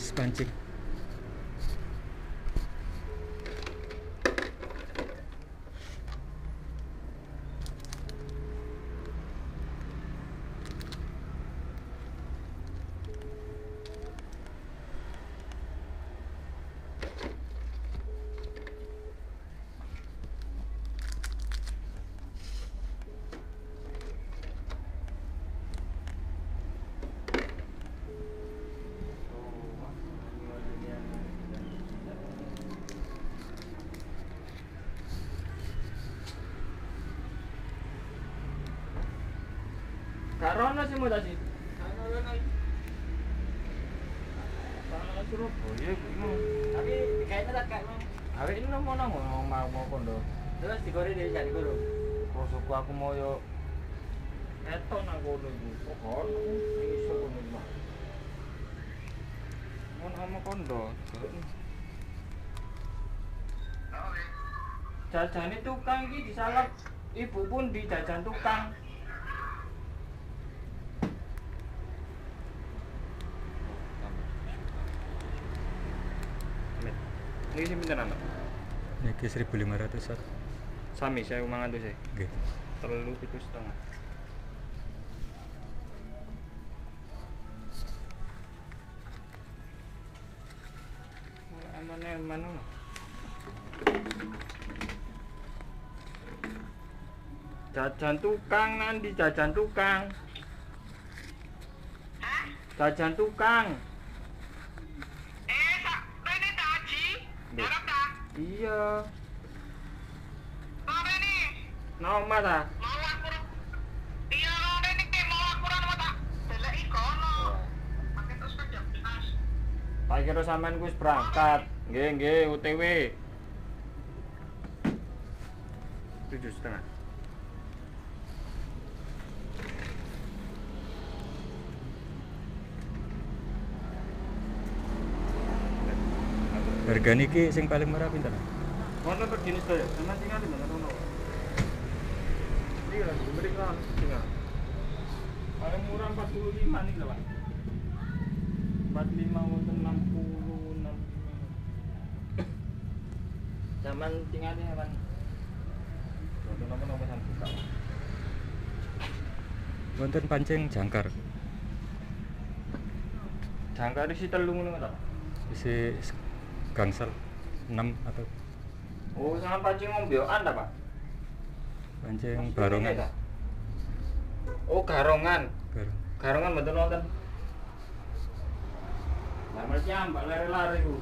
proses pancing. Karena sih mau tadi. Karena Surabaya bingung. Tapi kayaknya tak kayak Awake ini mau nang mau kondo. terus digoreng dari jadi guru. Prosoku aku mau yo eton nang kono iku. Pohon iso kono iku. Mau nang kondo. Jajane tukang iki disalap. Ibu pun dijajan tukang. Ini sih pinten anak? Niki 1.500. Sami saya mangan tuh sih. Nggih. 3,7,5. Aman-aman ngono. Jajan tukang nanti jajan tukang. Hah? Jajan tukang. Rene Taji? Nggih. Harap tak? Iya. Mau Rene? Nama ta? Mau aku? Iya, mau Rene, mau aku mau tak? Delek ikono. Pakai terus ke jam 11. Tak kira sampean wis berangkat. Nggih, OTW. 7,5. Harga niki sing paling murah pinten? Mana berjenis saya? Sama tinggal di mana tahu? Iya, mereka tinggal. Paling murah 45 nih lah, Pak. 45 untuk 60 Zaman tinggal di hewan. Untuk nomor sampai buka. Wonten pancing jangkar. Jangkar isi telung ngono ta? Isi gangsal 6 atau Oh, sama pancing ngombyoan ta, Pak? pancing Maksudnya barongan. ta? Oh, garongan. Barong. Garongan mboten wonten. Lah mesti ambak lare-lare iku.